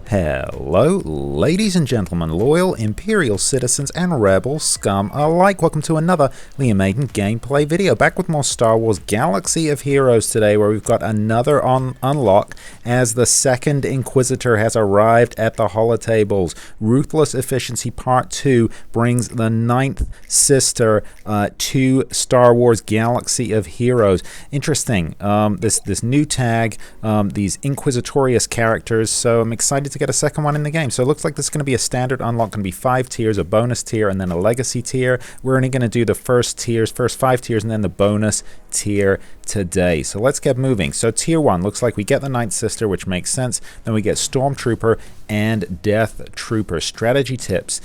Hello, ladies and gentlemen, loyal Imperial citizens and rebel scum alike. Welcome to another Liam Maiden gameplay video. Back with more Star Wars Galaxy of Heroes today, where we've got another unlock as the second Inquisitor has arrived at the holotables. Ruthless Efficiency Part 2 brings the 9th sister to Star Wars Galaxy of Heroes. Interesting, this new tag, these Inquisitorius characters, so I'm excited to get a second one in the game. So it looks like this is going to be a standard unlock, going to be 5 tiers, a bonus tier, and then a legacy tier. We're only going to do the first 5 tiers, and then the bonus tier today. So let's get moving. So tier 1 looks like we get the 9th sister, which makes sense. Then we get Stormtrooper and Death Trooper. Strategy tips: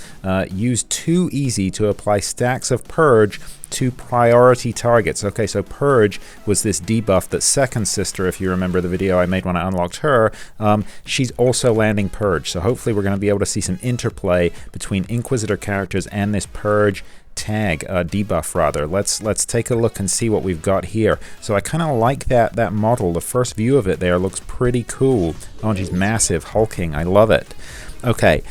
use too easy to apply stacks of Purge to priority targets. Okay, so Purge was this debuff that second sister, if you remember the video I made when I unlocked her, she's also landing Purge. So hopefully we're going to be able to see some interplay between Inquisitor characters and this Purge tag, debuff rather. Let's take a look and see what we've got here. So I kind of like that model. The first view of it there looks pretty cool. Oh, she's massive, hulking. I love it. Okay,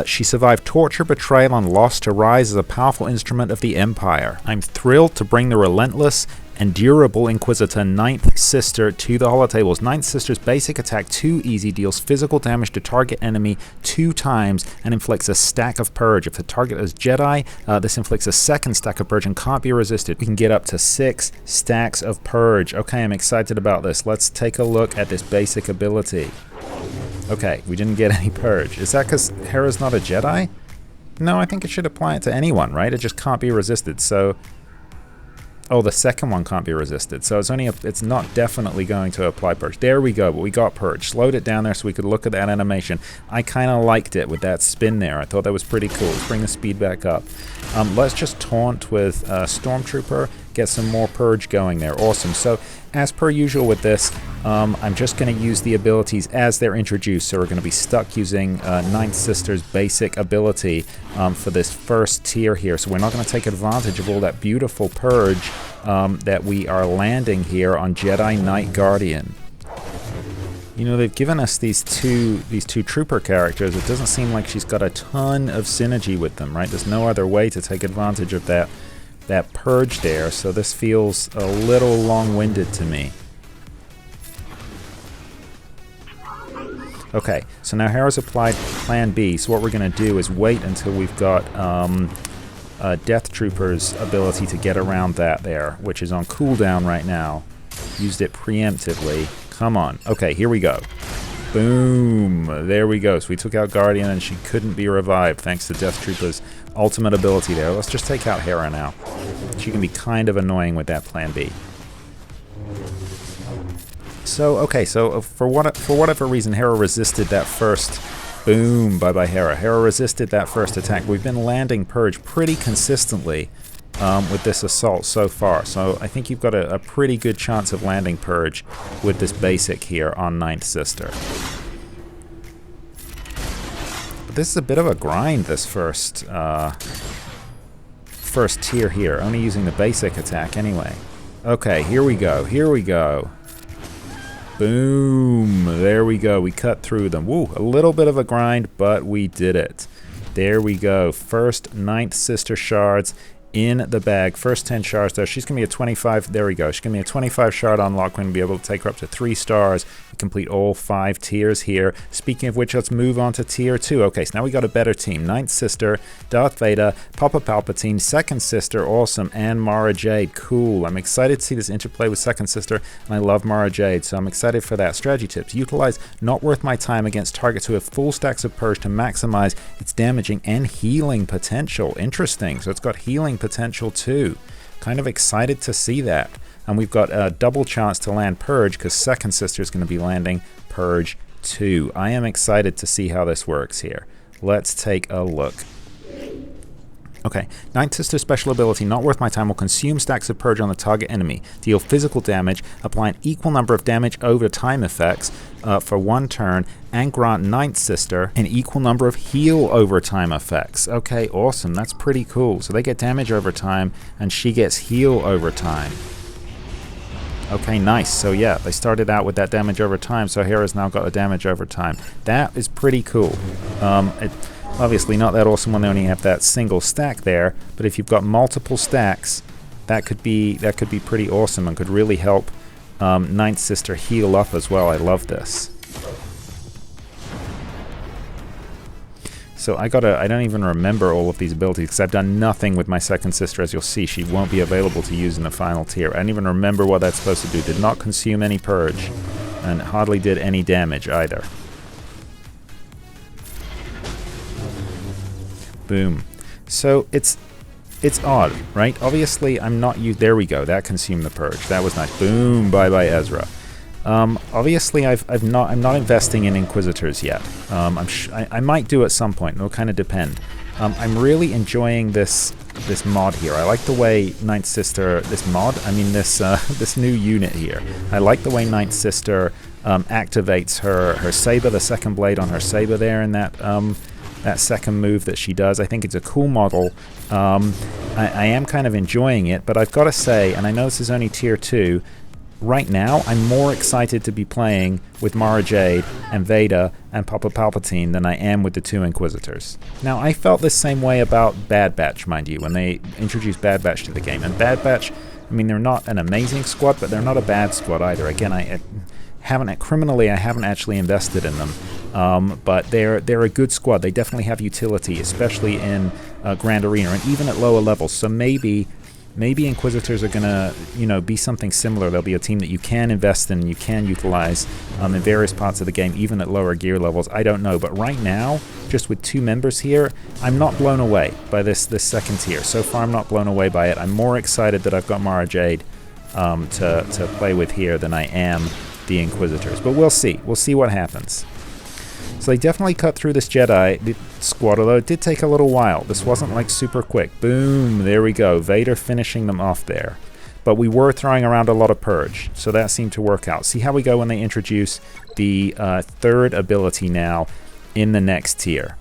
she survived torture, betrayal, and loss to rise as a powerful instrument of the Empire. I'm thrilled to bring the relentless and durable Inquisitor 9th Sister to the holotables. 9th Sister's basic attack, too easy, deals physical damage to target enemy 2 times and inflicts a stack of Purge. If the target is Jedi, this inflicts a second stack of Purge and can't be resisted. We can get up to 6 stacks of Purge. Okay, I'm excited about this. Let's take a look at this basic ability. Okay, we didn't get any Purge. Is that because Hera's not a Jedi? No, I think it should apply it to anyone, right? It just can't be resisted, so... Oh, the second one can't be resisted, so it's not definitely going to apply Purge. There we go, but we got Purge. Slowed it down there so we could look at that animation. I kind of liked it with that spin there. I thought that was pretty cool. Let's bring the speed back up. Let's just taunt with Stormtrooper, get some more Purge going there. Awesome. So, as per usual with this, I'm just going to use the abilities as they're introduced. So we're going to be stuck using 9th Sister's basic ability for this first tier here. So we're not going to take advantage of all that beautiful Purge that we are landing here on Jedi Knight Guardian. You know, they've given us these two trooper characters. It doesn't seem like she's got a ton of synergy with them, right? There's no other way to take advantage of that Purge there, so this feels a little long-winded to me. Okay, so now Hera's applied Plan B, so what we're going to do is wait until we've got Death Trooper's ability to get around that there, which is on cooldown right now. Used it preemptively. Come on. Okay, here we go. Boom! There we go. So we took out Guardian and she couldn't be revived thanks to Death Trooper's ultimate ability there. Let's just take out Hera now. She can be kind of annoying with that Plan B. So, okay, so for whatever reason, Hera resisted that first... Boom! Bye-bye Hera. Hera resisted that first attack. We've been landing Purge pretty consistently with this assault so far. So I think you've got a pretty good chance of landing Purge with this basic here on 9th Sister. But this is a bit of a grind, this first tier here. Only using the basic attack anyway. Okay, here we go. Here we go. Boom! There we go. We cut through them. Woo! A little bit of a grind, but we did it. There we go. First 9th Sister shards in the bag. First 10 shards though. She's going to be a 25. There we go. She's going to be a 25 shard unlock. We're going to be able to take her up to 3 stars. Complete all 5 tiers here. Speaking of which, let's move on to tier 2. Okay, so now we got a better team. 9th Sister, Darth Vader, Papa Palpatine, 2nd Sister, awesome, and Mara Jade. Cool. I'm excited to see this interplay with 2nd Sister, and I love Mara Jade, so I'm excited for that. Strategy tips. Utilize Not Worth My Time against targets who have full stacks of Purge to maximize its damaging and healing potential. Interesting. So it's got healing potential too. Kind of excited to see that. And we've got a double chance to land Purge because 2nd Sister is going to be landing Purge 2. I am excited to see how this works here. Let's take a look. Okay, 9th Sister special ability, Not Worth My Time, will consume stacks of Purge on the target enemy, deal physical damage, apply an equal number of damage over time effects for 1 turn, and grant 9th Sister an equal number of heal over time effects. Okay, awesome. That's pretty cool. So they get damage over time, and she gets heal over time. Okay, nice. So yeah, they started out with that damage over time, so Hera's now got the damage over time. That is pretty cool. Obviously not that awesome when they only have that single stack there, but if you've got multiple stacks, that could be pretty awesome and could really help Ninth Sister heal up as well. I love this. So I don't even remember all of these abilities because I've done nothing with my second sister. As you'll see, she won't be available to use in the final tier. I don't even remember what that's supposed to do. Did not consume any purge and hardly did any damage either. Boom. So it's odd, right? Obviously I'm not there we go. That consumed the purge. That was nice. Boom. Bye Ezra. Obviously I'm not investing in Inquisitors yet. I might do at some point. It'll kind of depend. I'm really enjoying this mod here. I like the way Ninth Sister, this new unit here. I like the way Ninth Sister activates her saber, the second blade on her saber there in that second move that she does. I think it's a cool model. I am kind of enjoying it, but I've got to say, and I know this is only tier 2, right now I'm more excited to be playing with Mara Jade and Vader and Papa Palpatine than I am with the 2 Inquisitors. Now I felt the same way about Bad Batch, mind you, when they introduced Bad Batch to the game. And Bad Batch, I mean, they're not an amazing squad, but they're not a bad squad either. Again, I haven't actually invested in them, but they're a good squad. They definitely have utility, especially in Grand Arena and even at lower levels. So maybe Inquisitors are gonna, be something similar. They'll be a team that you can invest in, you can utilize in various parts of the game, even at lower gear levels. I don't know, but right now, just with 2 members here, I'm not blown away by this second tier. So far, I'm not blown away by it. I'm more excited that I've got Mara Jade to play with here than I am the Inquisitors. But we'll see. We'll see what happens. So they definitely cut through this Jedi squad, although it did take a little while. This wasn't like super quick. Boom, there we go. Vader finishing them off there. But we were throwing around a lot of purge, so that seemed to work out. See how we go when they introduce the third ability now in the next tier.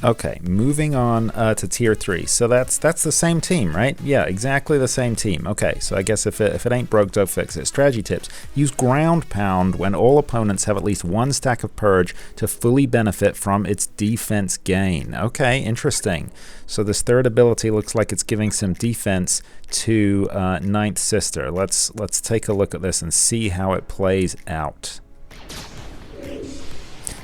Okay, moving on to tier 3. So that's the same team, right? Yeah, exactly the same team. Okay, so I guess if it ain't broke, don't fix it. Strategy tips. Use ground pound when all opponents have at least 1 stack of purge to fully benefit from its defense gain. Okay, interesting. So this third ability looks like it's giving some defense to Ninth Sister. Let's take a look at this and see how it plays out.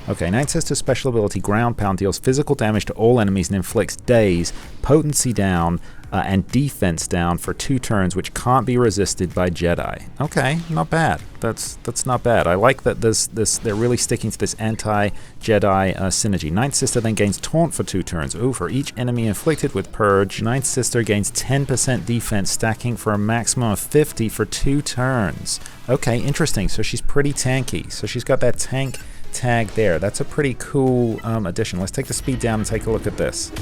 Okay, Ninth Sister's special ability, Ground Pound, deals physical damage to all enemies and inflicts daze, potency down, and defense down for 2 turns, which can't be resisted by Jedi. Okay, not bad. That's not bad. I like that they're really sticking to this anti-Jedi synergy. Ninth Sister then gains Taunt for 2 turns. Ooh, for each enemy inflicted with Purge, Ninth Sister gains 10% defense, stacking for a maximum of 50 for 2 turns. Okay, interesting. So she's pretty tanky. So she's got that tank tag there. That's a pretty cool addition. Let's take the speed down and take a look at this.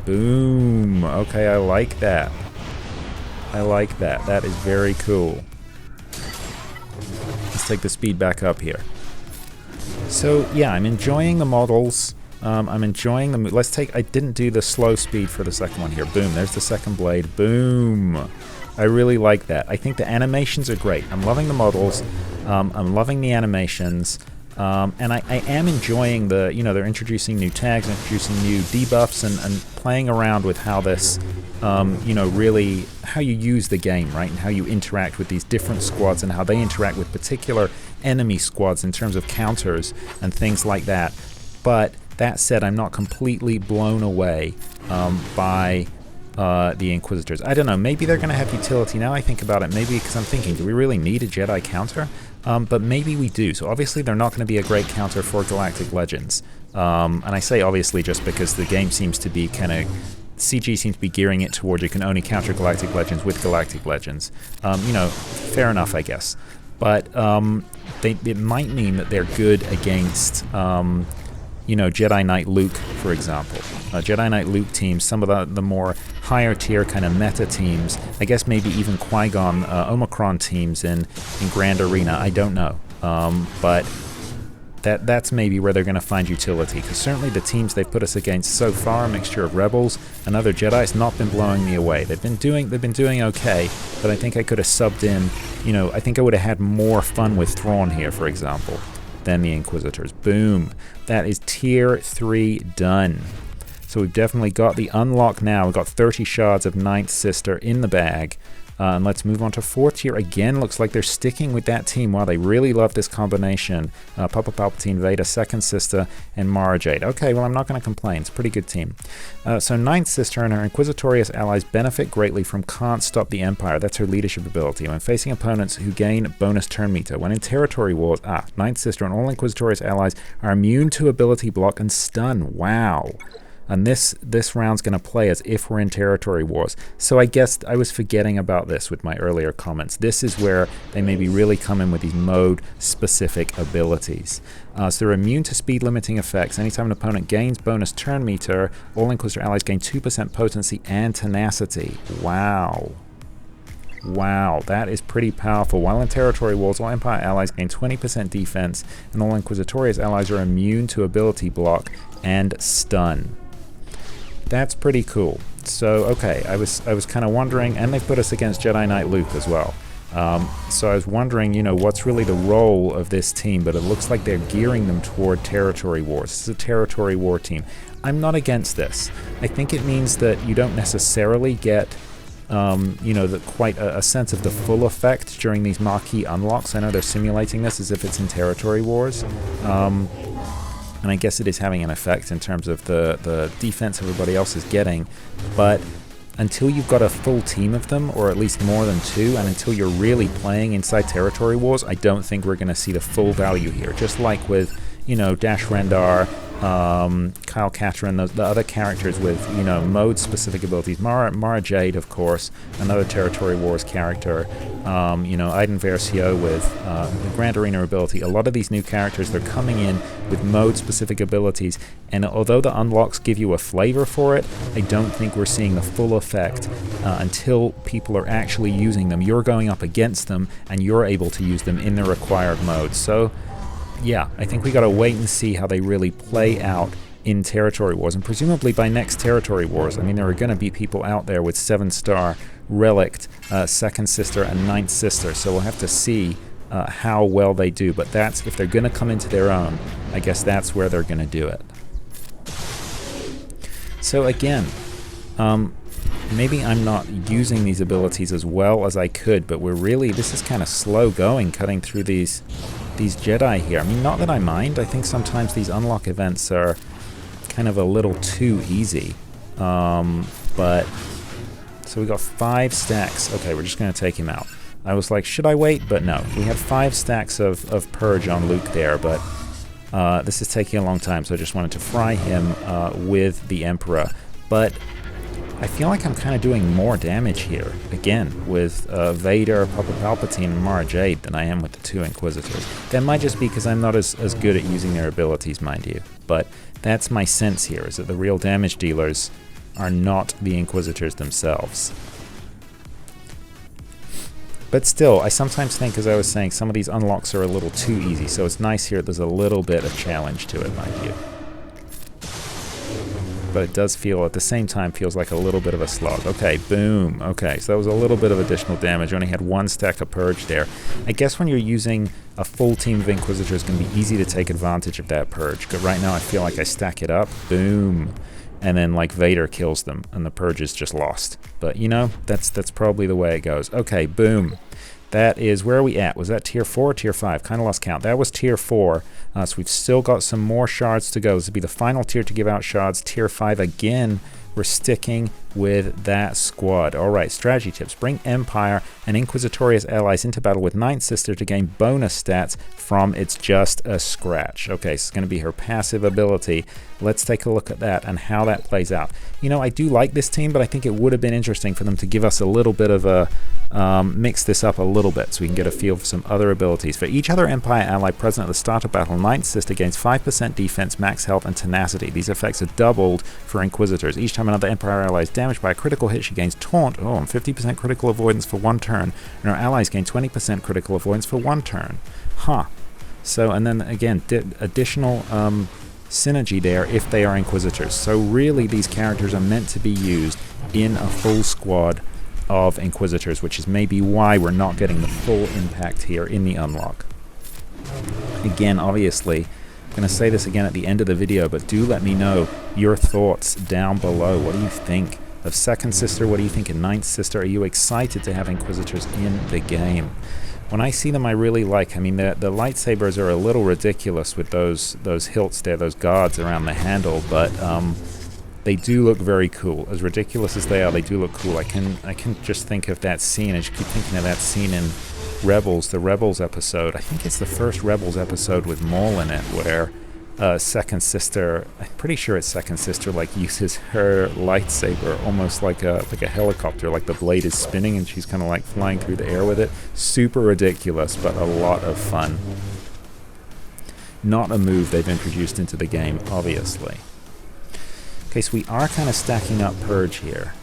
Boom. Okay, I like that. I like that. That is very cool. Let's take the speed back up here. So yeah, I'm enjoying the models. I'm enjoying the. Let's take. I didn't do the slow speed for the second one here. Boom. There's the second blade. Boom. I really like that. I think the animations are great. I'm loving the models. I'm loving the animations. And I am enjoying the, they're introducing new tags, introducing new debuffs, and playing around with how this, really, how you use the game, right? And how you interact with these different squads and how they interact with particular enemy squads in terms of counters and things like that. But that said, I'm not completely blown away by the Inquisitors. I don't know, maybe they're going to have utility. Now I think about it, maybe because I'm thinking, do we really need a Jedi counter? But maybe we do. So obviously they're not going to be a great counter for Galactic Legends. And I say obviously just because the game seems to be CG seems to be gearing it toward you can only counter Galactic Legends with Galactic Legends. Fair enough, I guess. But it might mean that they're good against Jedi Knight Luke, for example. Jedi Knight Luke teams, some of the more higher tier kind of meta teams, I guess maybe even Qui-Gon Omicron teams in Grand Arena, I don't know. But that's maybe where they're going to find utility, because certainly the teams they've put us against so far, a mixture of rebels and other Jedi, has not been blowing me away. They've been doing okay, but I think I could have subbed in, you know, I think I would have had more fun with Thrawn here, for example, than the Inquisitors. Boom. That is tier 3 done. So we've definitely got the unlock now. We've got 30 shards of Ninth Sister in the bag. And let's move on to 4th tier. Again, looks like they're sticking with that team. Wow, they really love this combination. Papa Palpatine, Vader, Second Sister, and Mara Jade. Okay, well, I'm not going to complain. It's a pretty good team. So Ninth Sister and her Inquisitorius allies benefit greatly from Can't Stop the Empire. That's her leadership ability. When facing opponents who gain bonus turn meter. When in territory wars, Ninth Sister and all Inquisitorius allies are immune to ability block and stun. Wow. And this round's going to play as if we're in territory wars. So I guess I was forgetting about this with my earlier comments. This is where they maybe really come in with these mode-specific abilities. So they're immune to speed-limiting effects. Anytime an opponent gains bonus turn meter, all Inquisitor allies gain 2% potency and tenacity. Wow. Wow, that is pretty powerful. While in territory wars, all Empire allies gain 20% defense, and all Inquisitorius allies are immune to ability block and stun. That's pretty cool. So, okay, I was kind of wondering, and they put us against Jedi Knight Luke as well. So I was wondering, you know, what's really the role of this team, but it looks like they're gearing them toward territory wars. This is a territory war team. I'm not against this. I think it means that you don't necessarily get, you know, quite a sense of the full effect during these Marquee unlocks. I know they're simulating this as if it's in territory wars. And I guess it is having an effect in terms of the defense everybody else is getting. But until you've got a full team of them, or at least more than 2, and until you're really playing inside territory wars, I don't think we're going to see the full value here. Just like with, you know, Dash Rendar, Kyle Katarn, the other characters with, you know, mode-specific abilities. Mara Jade, of course, another Territory Wars character. You know, Iden Versio with the Grand Arena ability. A lot of these new characters, they're coming in with mode-specific abilities, and although the unlocks give you a flavor for it, I don't think we're seeing the full effect until people are actually using them. You're going up against them, and you're able to use them in the required mode. So, yeah, I think we got to wait and see how they really play out in Territory Wars, and presumably by next Territory Wars, I mean, there are going to be people out there with 7-star Relict, Second Sister, and Ninth Sister, so we'll have to see how well they do, but that's, if they're going to come into their own, I guess that's where they're going to do it. So again, maybe I'm not using these abilities as well as I could, but this is kind of slow going, cutting through these Jedi here. I mean, not that I mind. I think sometimes these unlock events are kind of a little too easy. But, so we got 5 stacks. Okay, we're just going to take him out. I was like, should I wait? But no. We had 5 stacks of Purge on Luke there, but this is taking a long time, so I just wanted to fry him with the Emperor. But I feel like I'm kind of doing more damage here, again, with Vader, Papa Palpatine, and Mara Jade than I am with the 2 Inquisitors. That might just be because I'm not as good at using their abilities, mind you. But that's my sense here, is that the real damage dealers are not the Inquisitors themselves. But still, I sometimes think, as I was saying, some of these unlocks are a little too easy, so it's nice here there's a little bit of challenge to it, mind you. But it does feel, at the same time, feels like a little bit of a slog. Okay, boom. Okay, so that was a little bit of additional damage. Only had 1 stack of Purge there. I guess when you're using a full team of Inquisitors, it's going to be easy to take advantage of that Purge. But right now, I feel like I stack it up. Boom. And then, like, Vader kills them, and the Purge is just lost. But, you know, that's probably the way it goes. Okay, boom. That is, where are we at? Was that tier 4 or tier 5? Kind of lost count. That was tier 4. So we've still got some more shards to go. This will be the final tier to give out shards. Tier 5 again. We're sticking with that squad. Alright, strategy tips. Bring Empire and Inquisitorius allies into battle with Ninth Sister to gain bonus stats from It's Just a Scratch. Okay, so it's going to be her passive ability. Let's take a look at that and how that plays out. You know, I do like this team, but I think it would have been interesting for them to give us a little bit of a mix this up a little bit so we can get a feel for some other abilities. For each other Empire ally present at the start of battle, Ninth Sister gains 5% defense, max health, and tenacity. These effects are doubled for Inquisitors. Each time another Empire ally is damaged by a critical hit, she gains Taunt, and 50% critical avoidance for 1 turn, and her allies gain 20% critical avoidance for 1 turn. Huh. So, and then again, additional synergy there if they are Inquisitors. So really these characters are meant to be used in a full squad of Inquisitors, which is maybe why we're not getting the full impact here in the unlock. Again, obviously, I'm going to say this again at the end of the video, but do let me know your thoughts down below. What do you think of Second Sister? What do you think of Ninth Sister? Are you excited to have Inquisitors in the game? When I see them, I really like. I mean, the lightsabers are a little ridiculous with those hilts there, those guards around the handle, but they do look very cool. As ridiculous as they are, they do look cool. I can just think of that scene. I just keep thinking of that scene in Rebels, the Rebels episode. I think it's the first Rebels episode with Maul in it, where Second Sister, I'm pretty sure it's Second Sister, like uses her lightsaber almost like a helicopter, like the blade is spinning and she's kind of like flying through the air with it. Super ridiculous, but a lot of fun. Not a move they've introduced into the game, obviously. Okay, so we are kind of stacking up Purge here.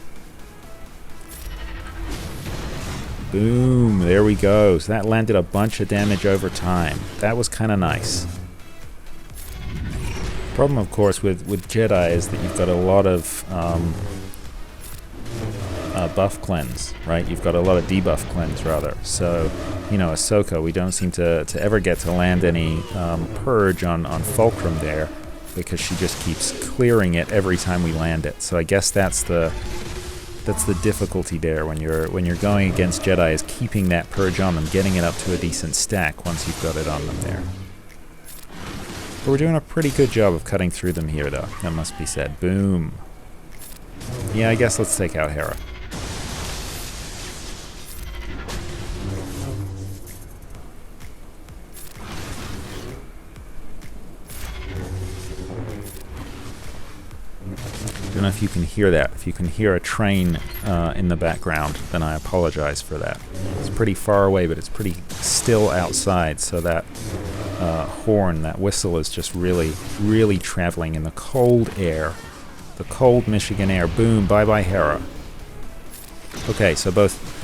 Boom, there we go. So that landed a bunch of damage over time. That was kind of nice. Problem, of course, with Jedi is that you've got a lot of buff cleanse, right? You've got a lot of debuff cleanse, rather. So, you know, Ahsoka, we don't seem to ever get to land any Purge on Fulcrum there, because she just keeps clearing it every time we land it. So I guess that's the difficulty there when you're going against Jedi, is keeping that Purge on them, getting it up to a decent stack once you've got it on them there. But we're doing a pretty good job of cutting through them here, though. That must be said. Boom. Yeah, I guess let's take out Hera. I don't know if you can hear that. If you can hear a train in the background, then I apologize for that. It's pretty far away, but it's pretty still outside, so that horn, that whistle, is just really, really traveling in the cold air. The cold Michigan air. Boom, bye-bye Hera. Okay, so both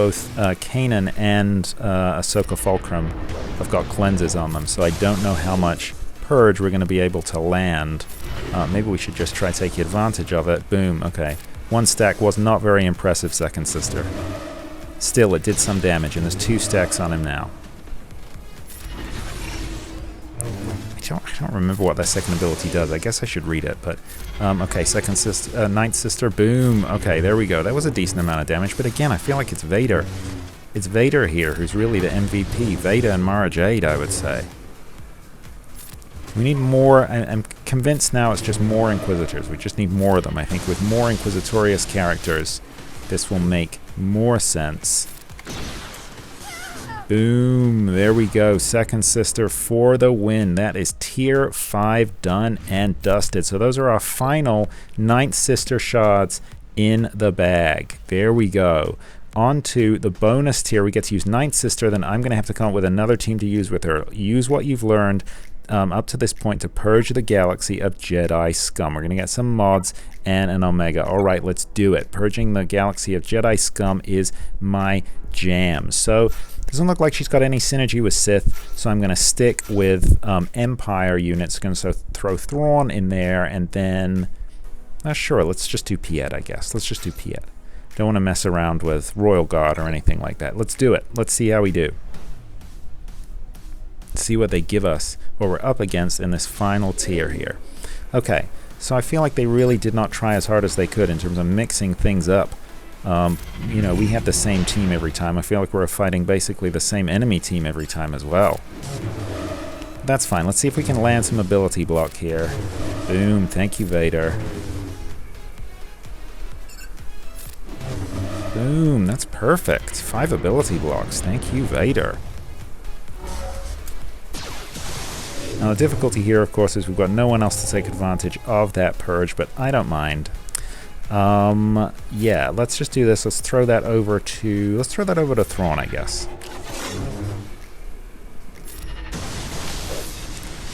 Kanan and Ahsoka Fulcrum have got cleanses on them, so I don't know how much Purge we're going to be able to land. Maybe we should just try taking advantage of it. Boom, okay. One stack was not very impressive, Second Sister. Still, it did some damage, and there's 2 stacks on him now. I don't remember what that second ability does. I guess I should read it, but okay, Second Sister, Ninth Sister, boom. Okay, there we go. That was a decent amount of damage, but again, I feel like it's Vader. It's Vader here who's really the MVP. Vader and Mara Jade, I would say. We need more. I'm convinced now it's just more Inquisitors. We just need more of them. I think with more Inquisitorius characters, this will make more sense. Boom. There we go. Second Sister for the win. That is tier 5 done and dusted. So those are our final Ninth Sister shards in the bag. There we go. On to the bonus tier. We get to use Ninth Sister. Then I'm going to have to come up with another team to use with her. Use what you've learned up to this point to purge the galaxy of Jedi scum. We're going to get some mods and an Omega. All right, let's do it. Purging the galaxy of Jedi scum is my jam. So doesn't look like she's got any synergy with Sith, so I'm going to stick with Empire units. Going to throw Thrawn in there, and then sure, let's just do Piet, I guess. Let's just do Piet. Don't want to mess around with Royal Guard or anything like that. Let's do it. Let's see how we do. See what they give us, what we're up against in this final tier here. Okay, so I feel like they really did not try as hard as they could in terms of mixing things up. You know, we have the same team every time. I feel like we're fighting basically the same enemy team every time as well. That's fine. Let's see if we can land some ability block here. Boom. Thank you, Vader. Boom. That's perfect. 5 ability blocks. Thank you, Vader. Now the difficulty here, of course, is we've got no one else to take advantage of that purge, but I don't mind. Yeah, let's just do this. Let's throw that over to Thrawn, I guess.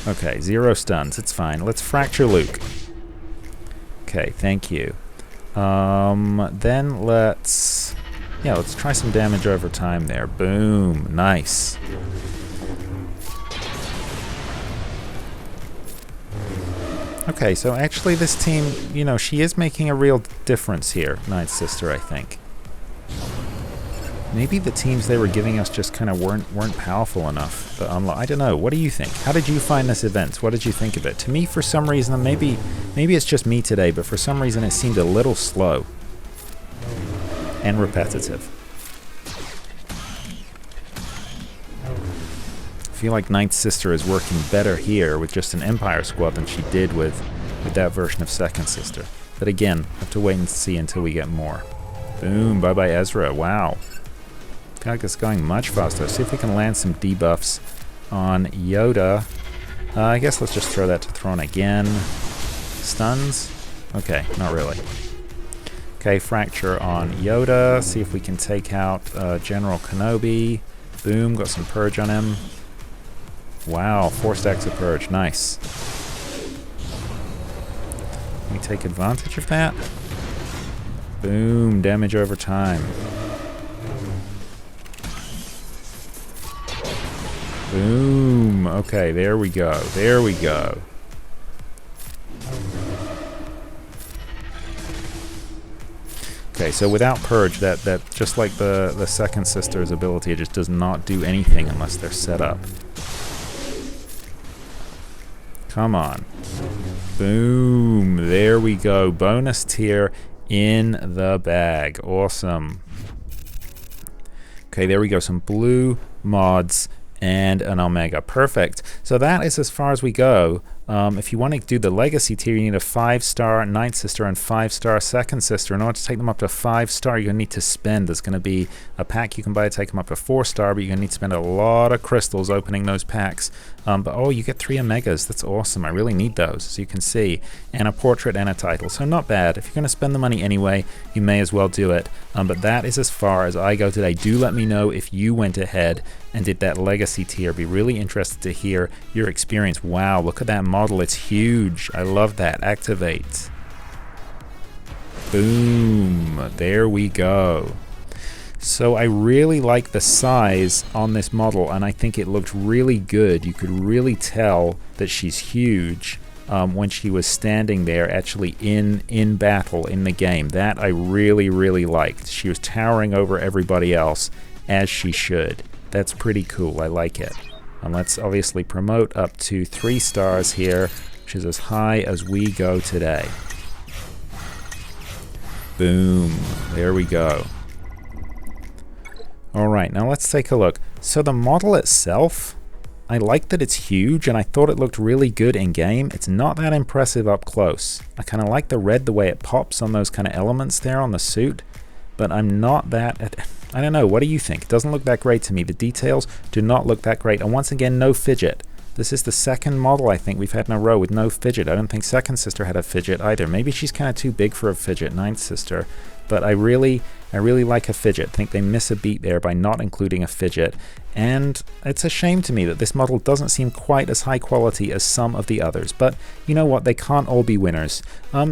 Okay, 0 stuns. It's fine. Let's fracture Luke. Okay, thank you. Then let's try some damage over time there. Boom. Nice. Okay, so actually this team, you know, she is making a real difference here, Night Sister, I think. Maybe the teams they were giving us just kind of weren't powerful enough. But I don't know. What do you think? How did you find this event? What did you think of it? To me, for some reason, maybe it's just me today, but for some reason it seemed a little slow and repetitive. I feel like Night Sister is working better here with just an Empire squad than she did with that version of Second Sister. But again, have to wait and see until we get more. Boom, bye-bye Ezra, wow. I feel like it's going much faster. See if we can land some debuffs on Yoda. I guess let's just throw that to Thrawn again. Stuns? Okay, not really. Okay, Fracture on Yoda. See if we can take out General Kenobi. Boom, got some Purge on him. Wow, 4 stacks of Purge, nice. Can we take advantage of that? Boom, damage over time. Boom, okay, there we go, there we go. Okay, so without Purge, that just like the Second Sister's ability, it just does not do anything unless they're set up. Come on. Boom. There we go. Bonus tier in the bag. Awesome. Okay, there we go. Some blue mods and an Omega. Perfect. So that is as far as we go. If you want to do the Legacy tier, you need a 5-star Night Sister and 5-star Second Sister. In order to take them up to 5-star, you're going to need to spend. There's going to be a pack you can buy to take them up to 4-star, but you're going to need to spend a lot of crystals opening those packs. But oh, you get 3 Omegas. That's awesome. I really need those, as you can see. And a portrait and a title. So not bad. If you're going to spend the money anyway, you may as well do it. But that is as far as I go today. Do let me know if you went ahead and did that Legacy tier. Be really interested to hear your experience. Wow, look at that model. It's huge. I love that. Activate. Boom. There we go. So I really like the size on this model, and I think it looked really good. You could really tell that she's huge when she was standing there actually in battle in the game. That I really, really liked. She was towering over everybody else, as she should. That's pretty cool. I like it. And let's obviously promote up to 3 stars here, which is as high as we go today. Boom. There we go. Alright, now let's take a look. So the model itself, I like that it's huge, and I thought it looked really good in game. It's not that impressive up close. I kind of like the red, the way it pops on those kind of elements there on the suit, but I'm not that... I don't know, what do you think? It doesn't look that great to me. The details do not look that great. And once again, no fidget. This is the second model I think we've had in a row with no fidget. I don't think Second Sister had a fidget either. Maybe she's kind of too big for a fidget, Ninth Sister. But I really like a fidget. I think they miss a beat there by not including a fidget. And it's a shame to me that this model doesn't seem quite as high quality as some of the others. But you know what? They can't all be winners.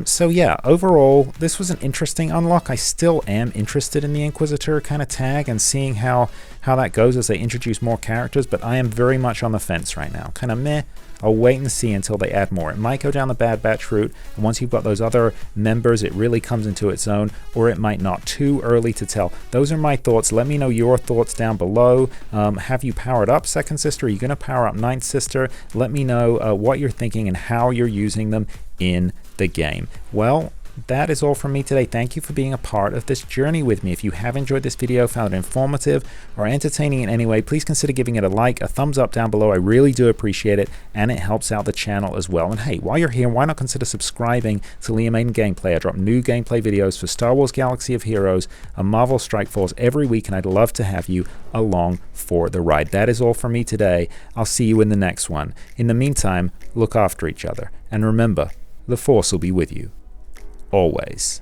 So yeah, overall, this was an interesting unlock. I still am interested in the Inquisitor kind of tag and seeing how that goes as they introduce more characters. But I am very much on the fence right now. Kind of meh. I'll wait and see until they add more. It might go down the Bad Batch route, and once you've got those other members, it really comes into its own, or it might not. Too early to tell. Those are my thoughts. Let me know your thoughts down below. Have you powered up Second Sister? Are you going to power up Ninth Sister? Let me know what you're thinking and how you're using them in the game. Well, that is all from me today. Thank you for being a part of this journey with me. If you have enjoyed this video, found it informative or entertaining in any way, please consider giving it a like, a thumbs up down below. I really do appreciate it, and it helps out the channel as well. And hey, while you're here, why not consider subscribing to Liam Maiden Gameplay? I drop new gameplay videos for Star Wars Galaxy of Heroes and Marvel Strike Force every week, and I'd love to have you along for the ride. That is all from me today. I'll see you in the next one. In the meantime, look after each other, and remember, the Force will be with you always.